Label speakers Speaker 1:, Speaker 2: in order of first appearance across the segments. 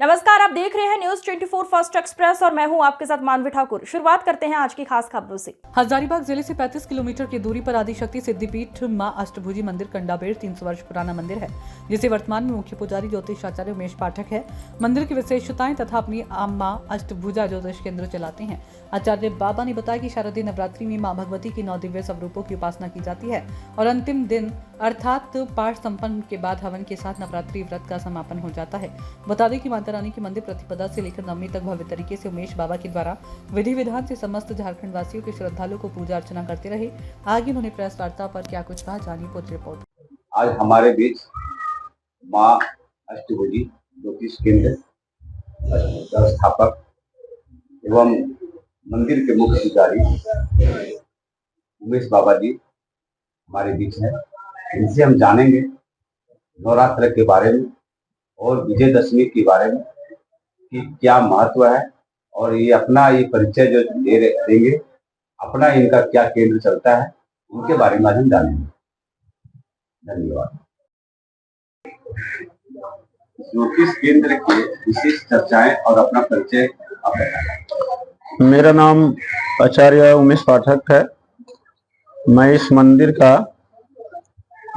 Speaker 1: नमस्कार, आप देख रहे हैं न्यूज 24 फर्स्ट एक्सप्रेस और मैं हूं आपके साथ मानवी ठाकुर। शुरुआत करते हैं आज की खास खबरों से।
Speaker 2: हजारीबाग जिले से 35 किलोमीटर की दूरी पर आदिशक्ति सिद्धिपीठ मां अष्टभुजी मंदिर कंडाबेड़ 300 वर्ष पुराना मंदिर है, जिसे वर्तमान में मुख्य पुजारी ज्योतिष आचार्य उमेश पाठक है। मंदिर की विशेषताएं तथा अपनी मां अष्टभुजा ज्योतिष केंद्र चलाते हैं। आचार्य बाबा ने बताया कि शारदीय नवरात्रि में मां भगवती की 9 दिव्य स्वरूपों की उपासना की जाती है और अंतिम दिन अर्थात पाठ संपन्न के बाद हवन के साथ नवरात्रि व्रत का समापन हो जाता है। बता दें कि माता रानी के मंदिर प्रतिपदा से लेकर नवमी तक भव्य तरीके से उमेश बाबा के द्वारा विधि विधान से समस्त झारखंड वासियों के श्रद्धालुओं को पूजा अर्चना करते रहे। आगे उन्होंने प्रेस वार्ता पर क्या कुछ कहा, जानिए पूरी रिपोर्ट।
Speaker 3: आज हमारे बीच माँ अष्टभुजी ज्योतिष केंद्र व्यवस्थापक एवं मंदिर के मुख्य पुजारी उमेश बाबा जी हमारे बीच है। इनसे हम जानेंगे नवरात्र के बारे में और विजयदशमी के बारे में कि क्या महत्व है और ये अपना परिचय जो देंगे, अपना इनका क्या केंद्र चलता है, उनके बारे में आज हम जानेंगे। धन्यवाद। ज्योतिष केंद्र के विशेष चर्चाएं और अपना परिचय आप बताएं।
Speaker 4: मेरा नाम आचार्य उमेश पाठक है। मैं इस मंदिर का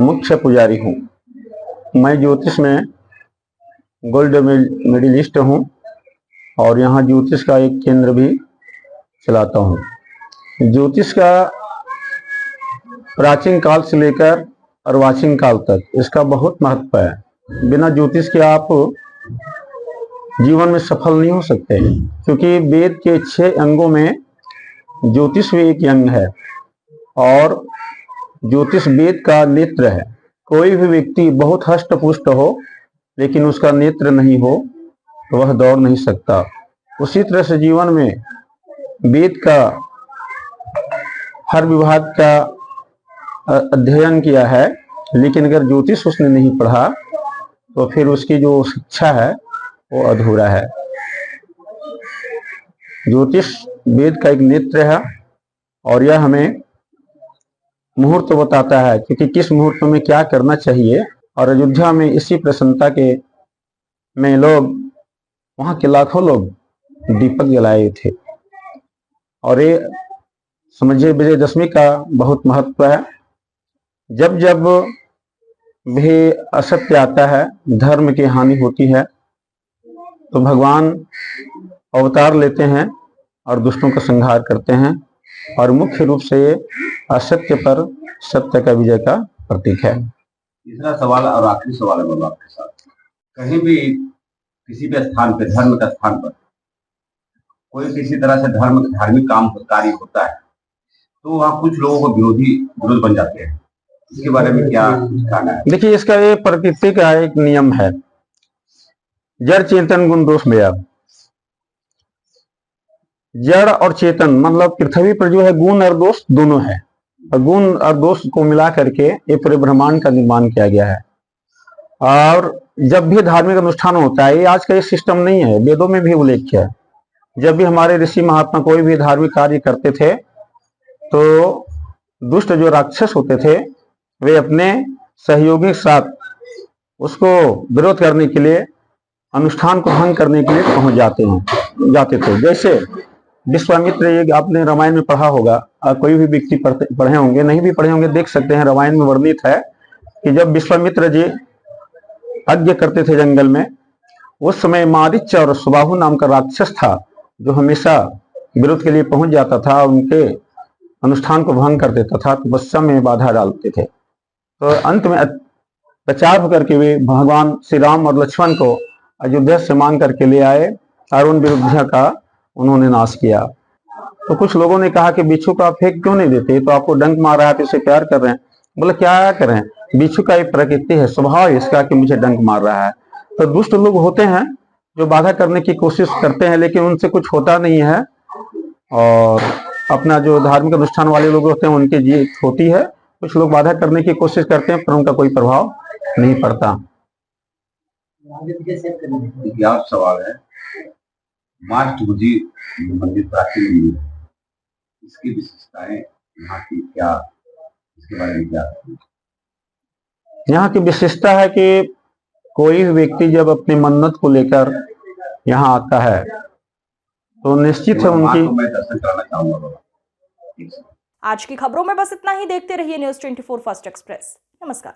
Speaker 4: मुख्य पुजारी हूँ। मैं ज्योतिष में गोल्ड मेडलिस्ट हूँ और यहाँ ज्योतिष का एक केंद्र भी चलाता हूँ। ज्योतिष का प्राचीन काल से लेकर अर्वाचीन काल तक इसका बहुत महत्व है। बिना ज्योतिष के आप जीवन में सफल नहीं हो सकते, क्योंकि वेद के 6 अंगों में ज्योतिष भी एक अंग है और ज्योतिष वेद का नेत्र है। कोई भी व्यक्ति बहुत हष्ट पुष्ट हो लेकिन उसका नेत्र नहीं हो तो वह दौड़ नहीं सकता। उसी तरह से जीवन में वेद का हर विभाग का अध्ययन किया है, लेकिन अगर ज्योतिष उसने नहीं पढ़ा तो फिर उसकी जो शिक्षा है वो अधूरा है। ज्योतिष वेद का एक नेत्र है और यह हमें मुहूर्त बताता है, क्योंकि किस मुहूर्त में क्या करना चाहिए। और अयोध्या में इसी प्रसन्नता के में लोग, वहां के लाखों लोग दीपक जलाए थे। और ये समझिए विजयदशमी का बहुत महत्व है। जब जब भी असत्य आता है, धर्म की हानि होती है, तो भगवान अवतार लेते हैं और दुष्टों का संहार करते हैं और मुख्य रूप से असत्य पर सत्य का विजय का प्रतीक है।
Speaker 3: तीसरा सवाल और आखिरी सवाल है बाबा आपके साथ। कहीं भी किसी भी स्थान पर, धर्म का स्थान पर कोई किसी तरह से धार्मिक काम कार्य होता है तो वहाँ कुछ लोगों को विरोध बन जाते हैं। इसके बारे में क्या कहना है?
Speaker 4: देखिए, इसका ये प्रकृति का एक नियम है, जड़ चेतन गुण दोष व्यय। जड़ और चेतन मतलब पृथ्वी पर जो है गुण और दोष दोनों है, और गुण और दोष को मिला करके ये पूरे ब्रह्मांड का निर्माण किया गया है। और जब भी धार्मिक अनुष्ठान होता है, ये आज का ये सिस्टम नहीं है, वेदों में भी उल्लेख है। जब भी हमारे ऋषि महात्मा कोई भी धार्मिक कार्य करते थे तो दुष्ट जो राक्षस होते थे वे अपने सहयोगी के साथ उसको विरोध करने के लिए, अनुष्ठान को भंग करने के लिए पहुंच जाते थे। जैसे विश्वामित्र, ये आपने रामायण में पढ़ा होगा, कोई भी व्यक्ति पढ़े होंगे, नहीं भी पढ़े होंगे देख सकते हैं। रामायण में वर्णित है कि जब विश्वामित्र जी यज्ञ करते थे जंगल में, उस समय मारीच और सुबाहु नाम का राक्षस था जो हमेशा विरोध के लिए पहुंच जाता था, उनके अनुष्ठान को भंग कर देता था, तपस्या में बाधा डालते थे। तो अंत में प्रचार होकर के वे भगवान श्री राम और लक्ष्मण को अयोध्या से मांग करके ले आए और उन विरुद्ध का उन्होंने नाश किया। तो कुछ लोगों ने कहा कि बिच्छू को आप फेंक क्यों नहीं देते, तो आपको डंक मार रहा है तो इसे प्यार कर रहे हैं। बोले क्या करें, बिच्छू का एक प्रकृति है, स्वभाव इसका कि मुझे डंक मार रहा है। तो दुष्ट लोग होते हैं जो बाधा करने की कोशिश करते हैं, लेकिन उनसे कुछ होता नहीं है। और अपना जो धार्मिक अनुष्ठान वाले लोग होते हैं उनकी जीत होती है। कुछ लोग बाधा करने की कोशिश करते हैं पर उनका कोई प्रभाव नहीं पड़ता।
Speaker 3: सवाल है, मां अष्टभुजी मंदिर प्राचीन मंदिर, इसकी विशेषताएं यहाँ की क्या, इसके बारे में क्या?
Speaker 4: यहाँ की विशेषता है कि कोई भी व्यक्ति जब अपनी मन्नत को लेकर यहाँ आता है तो निश्चित है
Speaker 3: भगवान
Speaker 4: उनकी
Speaker 3: को मैं दर्शन कराना चाहूंगा बाबा।
Speaker 1: आज की खबरों में बस इतना ही। देखते रहिए न्यूज़ 24 फास्ट एक्सप्रेस। नमस्कार।